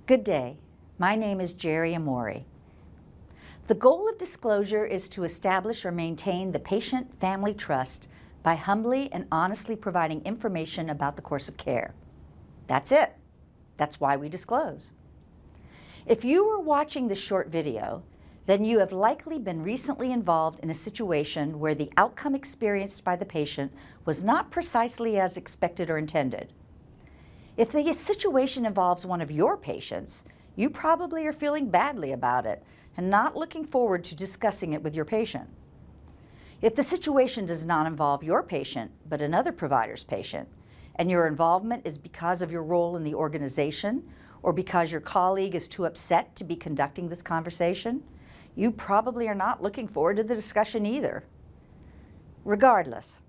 Good day. My name is Jerry Amori. The goal of disclosure is to establish or maintain the patient-family trust by humbly and honestly providing information about the course of care. That's it. That's why we disclose. If you were watching this short video, then you have likely been recently involved in a situation where the outcome experienced by the patient was not precisely as expected or intended. If the situation involves one of your patients, you probably are feeling badly about it and not looking forward to discussing it with your patient. If the situation does not involve your patient, but another provider's patient, and your involvement is because of your role in the organization or because your colleague is too upset to be conducting this conversation, you probably are not looking forward to the discussion either. Regardless,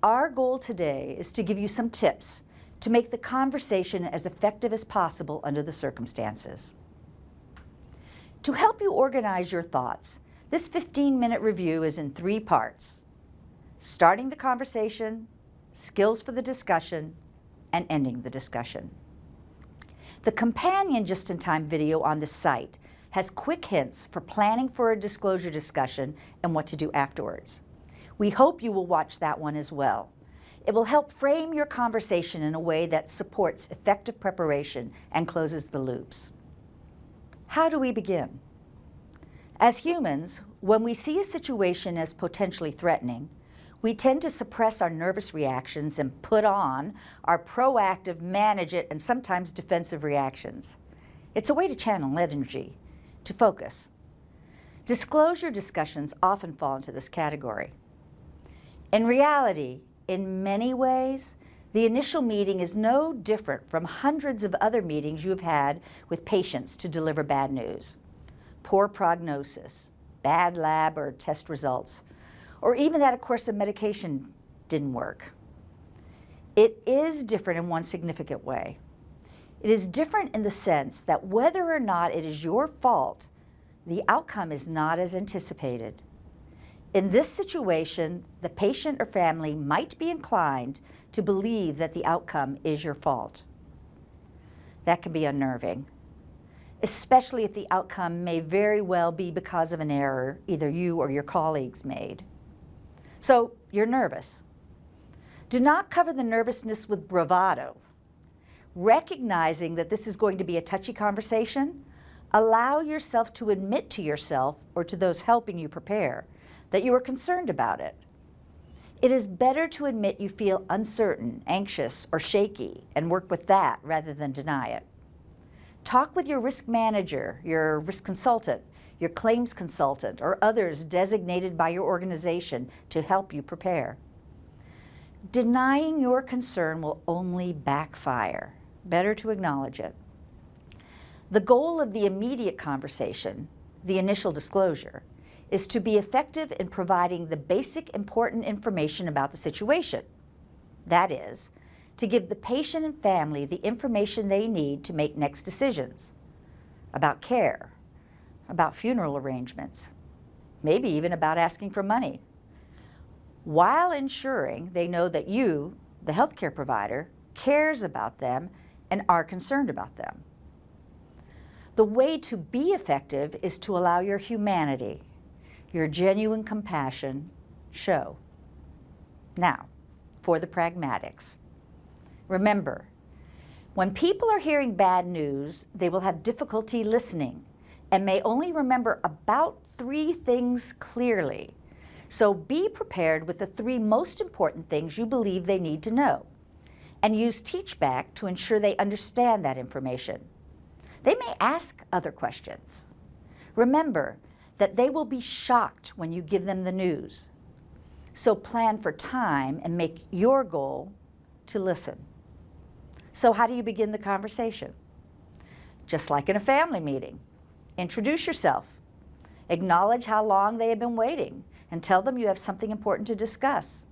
our goal today is to give you some tips to make the conversation as effective as possible under the circumstances. To help you organize your thoughts, this 15-minute review is in 3 parts: starting the conversation, skills for the discussion, and ending the discussion. The companion just-in-time video on this site has quick hints for planning for a disclosure discussion and what to do afterwards. We hope you will watch that one as well. It will help frame your conversation in a way that supports effective preparation and closes the loops. How do we begin? As humans, when we see a situation as potentially threatening, we tend to suppress our nervous reactions and put on our proactive, manage it, and sometimes defensive reactions. It's a way to channel energy, to focus. Disclosure discussions often fall into this category. In reality, in many ways, the initial meeting is no different from hundreds of other meetings you have had with patients to deliver bad news. Poor prognosis, bad lab or test results, or even that a course of medication didn't work. It is different in one significant way. It is different in the sense that whether or not it is your fault, the outcome is not as anticipated. In this situation, the patient or family might be inclined to believe that the outcome is your fault. That can be unnerving, especially if the outcome may very well be because of an error either you or your colleagues made. So you're nervous. Do not cover the nervousness with bravado. Recognizing that this is going to be a touchy conversation, allow yourself to admit to yourself or to those helping you prepare that you are concerned about it. It is better to admit you feel uncertain, anxious, or shaky and work with that rather than deny it. Talk with your risk manager, your risk consultant, your claims consultant, or others designated by your organization to help you prepare. Denying your concern will only backfire. Better to acknowledge it. The goal of the immediate conversation, the initial disclosure, is to be effective in providing the basic important information about the situation. That is, to give the patient and family the information they need to make next decisions about care, about funeral arrangements, maybe even about asking for money, while ensuring they know that you, the healthcare provider, cares about them and are concerned about them. The way to be effective is to allow your humanity, your genuine compassion, show. Now, for the pragmatics. Remember, when people are hearing bad news, they will have difficulty listening and may only remember about 3 things clearly. So be prepared with the 3 most important things you believe they need to know, and use teachback to ensure they understand that information. They may ask other questions. Remember that they will be shocked when you give them the news. So plan for time and make your goal to listen. So how do you begin the conversation? Just like in a family meeting. Introduce yourself. Acknowledge how long they have been waiting and tell them you have something important to discuss.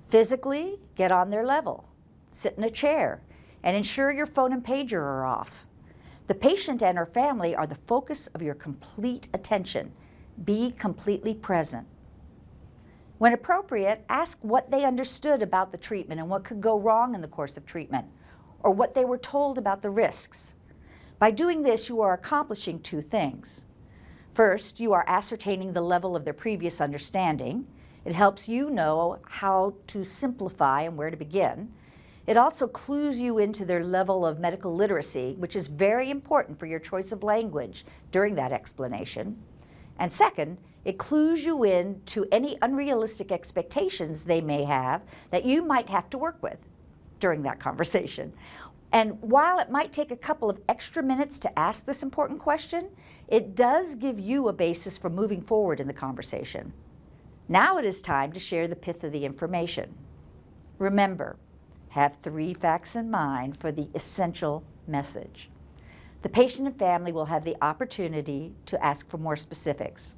Physically, get on their level. Sit in a chair and ensure your phone and pager are off. The patient and her family are the focus of your complete attention. Be completely present. When appropriate, ask what they understood about the treatment and what could go wrong in the course of treatment, or what they were told about the risks. By doing this, you are accomplishing two things. First, you are ascertaining the level of their previous understanding. It helps you know how to simplify and where to begin. It also clues you into their level of medical literacy, which is very important for your choice of language during that explanation. And second, it clues you in to any unrealistic expectations they may have that you might have to work with during that conversation. And while it might take a couple of extra minutes to ask this important question, it does give you a basis for moving forward in the conversation. Now it is time to share the pith of the information. Remember, have 3 facts in mind for the essential message. The patient and family will have the opportunity to ask for more specifics.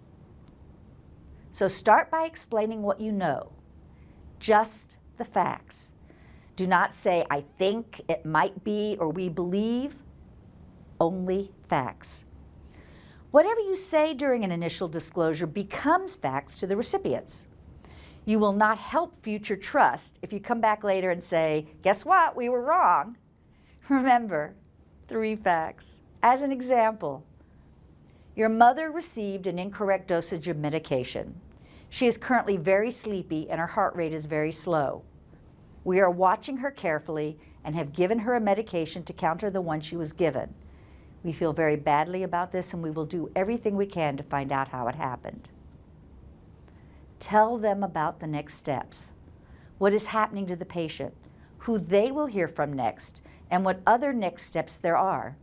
So start by explaining what you know, just the facts. Do not say, I think, it might be, or we believe, only facts. Whatever you say during an initial disclosure becomes facts to the recipients. You will not help future trust if you come back later and say, guess what, we were wrong. Remember, 3 facts. As an example, your mother received an incorrect dosage of medication. She is currently very sleepy and her heart rate is very slow. We are watching her carefully and have given her a medication to counter the one she was given. We feel very badly about this and we will do everything we can to find out how it happened. Tell them about the next steps, what is happening to the patient, who they will hear from next, and what other next steps there are.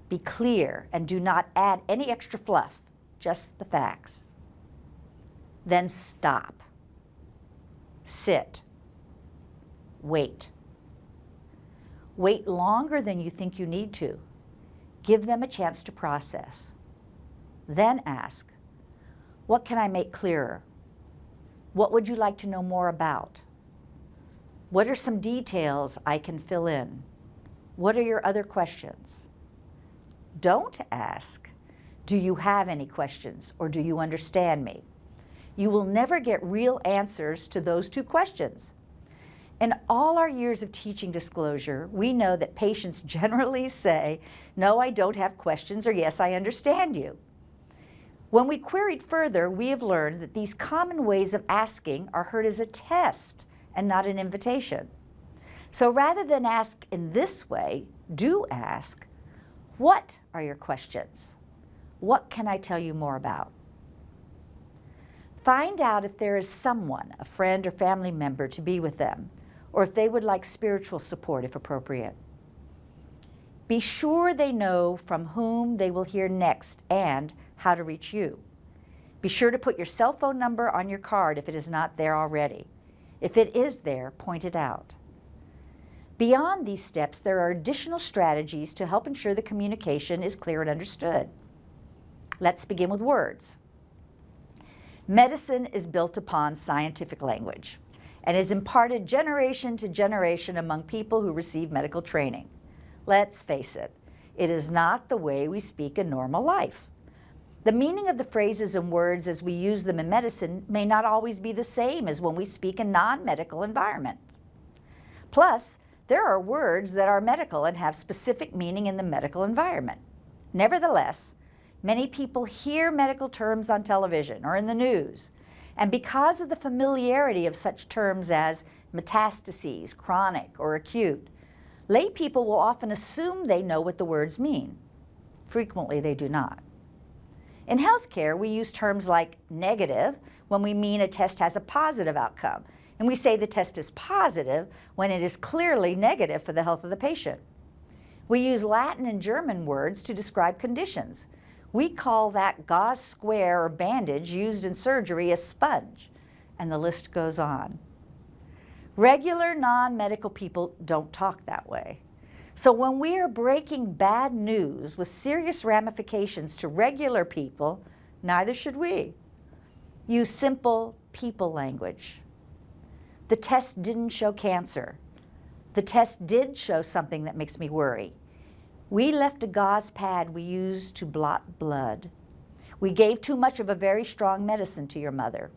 Be clear and do not add any extra fluff, just the facts. Then stop. Sit. Wait. Wait longer than you think you need to. Give them a chance to process. Then ask, what can I make clearer? What would you like to know more about? What are some details I can fill in? What are your other questions? Don't ask, do you have any questions or do you understand me? You will never get real answers to those 2 questions. In all our years of teaching disclosure, we know that patients generally say, no, I don't have questions, or yes, I understand you. When we queried further, we have learned that these common ways of asking are heard as a test and not an invitation. So rather than ask in this way, do ask, what are your questions? What can I tell you more about? Find out if there is someone, a friend or family member, to be with them, or if they would like spiritual support if appropriate. Be sure they know from whom they will hear next and how to reach you. Be sure to put your cell phone number on your card if it is not there already. If it is there, point it out. Beyond these steps, there are additional strategies to help ensure the communication is clear and understood. Let's begin with words. Medicine is built upon scientific language and is imparted generation to generation among people who receive medical training. Let's face it, it is not the way we speak in normal life. The meaning of the phrases and words as we use them in medicine may not always be the same as when we speak in non-medical environments. Plus, there are words that are medical and have specific meaning in the medical environment. Nevertheless, many people hear medical terms on television or in the news, and because of the familiarity of such terms as metastases, chronic, or acute, lay people will often assume they know what the words mean. Frequently, they do not. In healthcare, we use terms like negative when we mean a test has a positive outcome, and we say the test is positive when it is clearly negative for the health of the patient. We use Latin and German words to describe conditions. We call that gauze square or bandage used in surgery a sponge, and the list goes on. Regular non-medical people don't talk that way. So when we are breaking bad news with serious ramifications to regular people, neither should we. Use simple people language. The test didn't show cancer. The test did show something that makes me worry. We left a gauze pad we used to blot blood. We gave too much of a very strong medicine to your mother.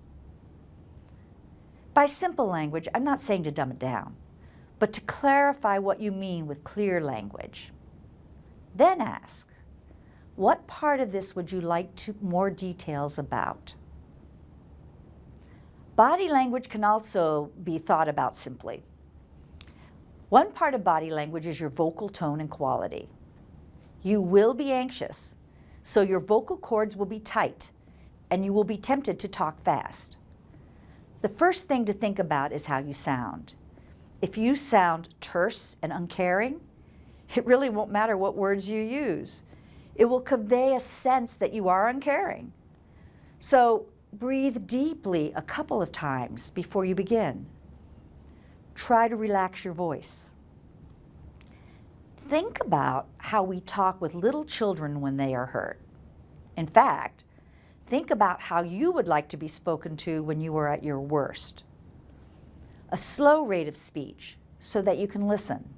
By simple language, I'm not saying to dumb it down, but to clarify what you mean with clear language. Then ask, what part of this would you like more details about? Body language can also be thought about simply. One part of body language is your vocal tone and quality. You will be anxious, so your vocal cords will be tight, and you will be tempted to talk fast. The first thing to think about is how you sound. If you sound terse and uncaring, it really won't matter what words you use. It will convey a sense that you are uncaring. So breathe deeply a couple of times before you begin. Try to relax your voice. Think about how we talk with little children when they are hurt. In fact, think about how you would like to be spoken to when you are at your worst. A slow rate of speech so that you can listen.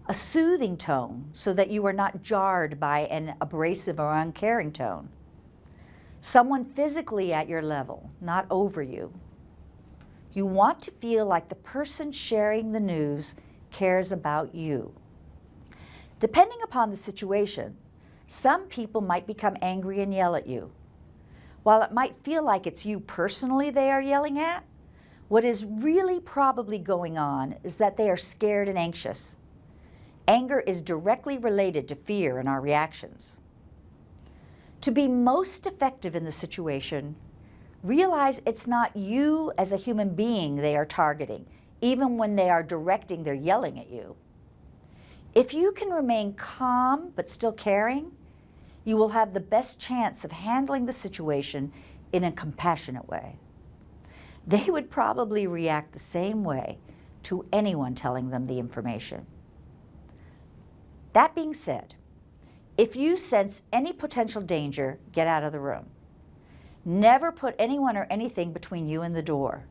A soothing tone so that you are not jarred by an abrasive or uncaring tone. Someone physically at your level, not over you. You want to feel like the person sharing the news cares about you. Depending upon the situation, some people might become angry and yell at you. While it might feel like it's you personally they are yelling at, what is really probably going on is that they are scared and anxious. Anger is directly related to fear in our reactions. To be most effective in the situation, realize it's not you as a human being they are targeting, even when they are directing their yelling at you. If you can remain calm but still caring, you will have the best chance of handling the situation in a compassionate way. They would probably react the same way to anyone telling them the information. That being said, if you sense any potential danger, get out of the room. Never put anyone or anything between you and the door.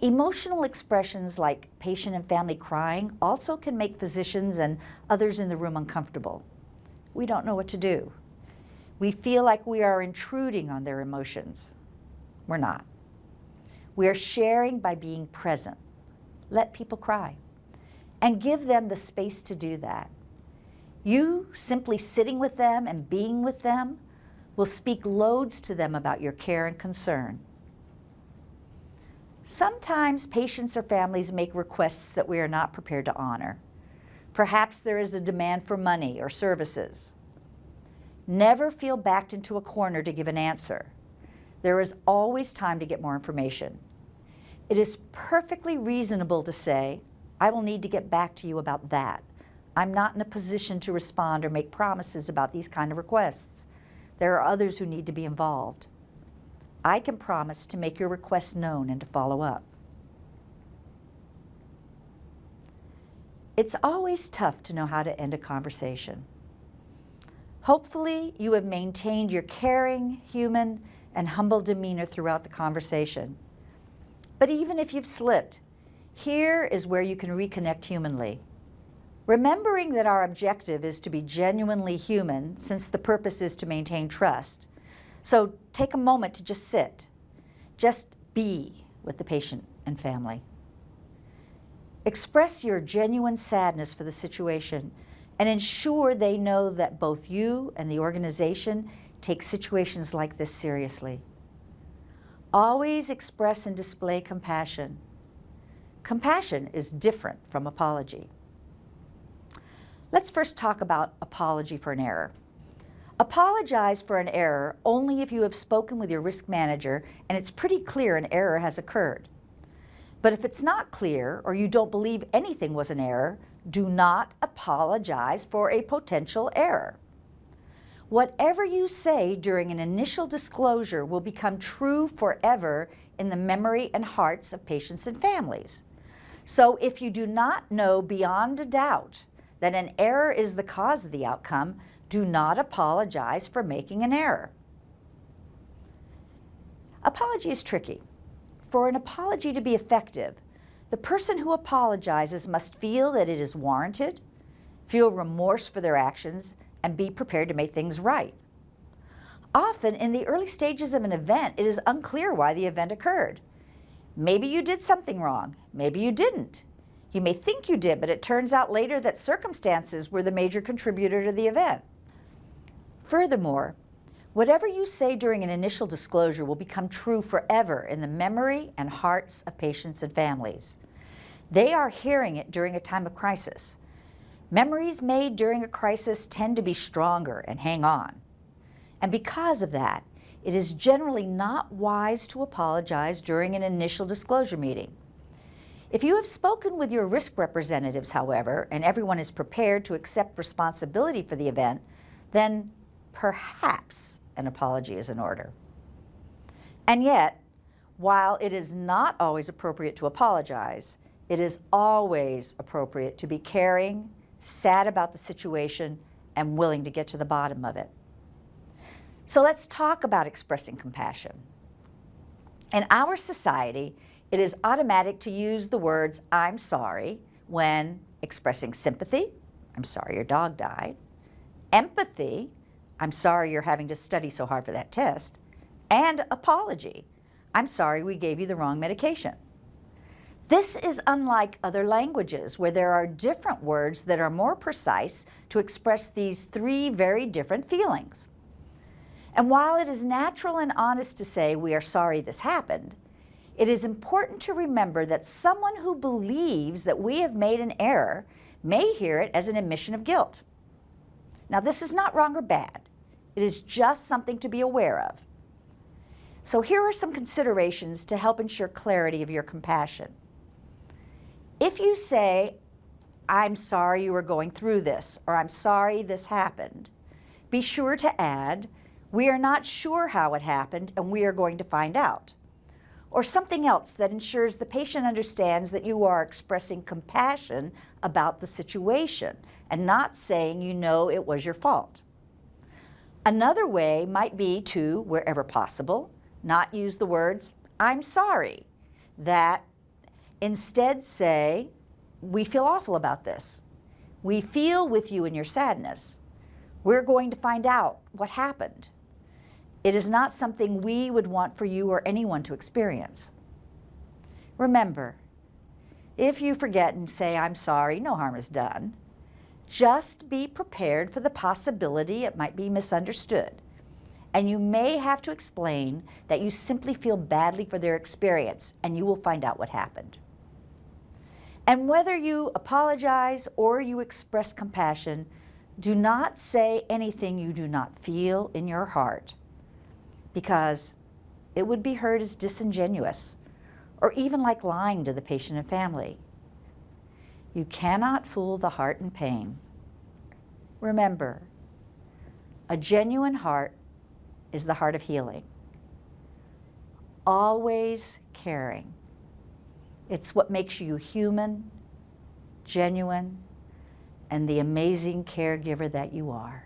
Emotional expressions like patient and family crying also can make physicians and others in the room uncomfortable. We don't know what to do. We feel like we are intruding on their emotions. We're not. We are sharing by being present. Let people cry and give them the space to do that. You simply sitting with them and being with them will speak loads to them about your care and concern. Sometimes patients or families make requests that we are not prepared to honor. Perhaps there is a demand for money or services. Never feel backed into a corner to give an answer. There is always time to get more information. It is perfectly reasonable to say, I will need to get back to you about that. I'm not in a position to respond or make promises about these kind of requests. There are others who need to be involved. I can promise to make your request known and to follow up. It's always tough to know how to end a conversation. Hopefully, you have maintained your caring, human, and humble demeanor throughout the conversation. But even if you've slipped, here is where you can reconnect humanly. Remembering that our objective is to be genuinely human, since the purpose is to maintain trust. So take a moment to just sit. Just be with the patient and family. Express your genuine sadness for the situation and ensure they know that both you and the organization take situations like this seriously. Always express and display compassion. Compassion is different from apology. Let's first talk about apology for an error. Apologize for an error only if you have spoken with your risk manager and it's pretty clear an error has occurred. But if it's not clear or you don't believe anything was an error, do not apologize for a potential error. Whatever you say during an initial disclosure will become true forever in the memory and hearts of patients and families. So if you do not know beyond a doubt that an error is the cause of the outcome, do not apologize for making an error. Apology is tricky. For an apology to be effective, the person who apologizes must feel that it is warranted, feel remorse for their actions, and be prepared to make things right. Often, in the early stages of an event, it is unclear why the event occurred. Maybe you did something wrong. Maybe you didn't. You may think you did, but it turns out later that circumstances were the major contributor to the event. Furthermore, whatever you say during an initial disclosure will become true forever in the memory and hearts of patients and families. They are hearing it during a time of crisis. Memories made during a crisis tend to be stronger and hang on. And because of that, it is generally not wise to apologize during an initial disclosure meeting. If you have spoken with your risk representatives, however, and everyone is prepared to accept responsibility for the event, then perhaps an apology is in order. And yet, while it is not always appropriate to apologize, it is always appropriate to be caring, sad about the situation, and willing to get to the bottom of it. So let's talk about expressing compassion. In our society, it is automatic to use the words "I'm sorry" when expressing sympathy, "I'm sorry your dog died," empathy, "I'm sorry you're having to study so hard for that test," and apology, "I'm sorry we gave you the wrong medication." This is unlike other languages where there are different words that are more precise to express these three very different feelings. And while it is natural and honest to say we are sorry this happened, it is important to remember that someone who believes that we have made an error may hear it as an admission of guilt. Now, this is not wrong or bad. It is just something to be aware of. So here are some considerations to help ensure clarity of your compassion. If you say, "I'm sorry you were going through this," or "I'm sorry this happened," be sure to add, "We are not sure how it happened and we are going to find out," or something else that ensures the patient understands that you are expressing compassion about the situation and not saying you know it was your fault. Another way might be to, wherever possible, not use the words "I'm sorry," that instead say, "We feel awful about this. We feel with you in your sadness. We're going to find out what happened. It is not something we would want for you or anyone to experience." Remember, if you forget and say "I'm sorry," no harm is done. Just be prepared for the possibility it might be misunderstood, and you may have to explain that you simply feel badly for their experience, and you will find out what happened. And whether you apologize or you express compassion, do not say anything you do not feel in your heart, because it would be heard as disingenuous or even like lying to the patient and family. You cannot fool the heart in pain. Remember, a genuine heart is the heart of healing. Always caring. It's what makes you human, genuine, and the amazing caregiver that you are.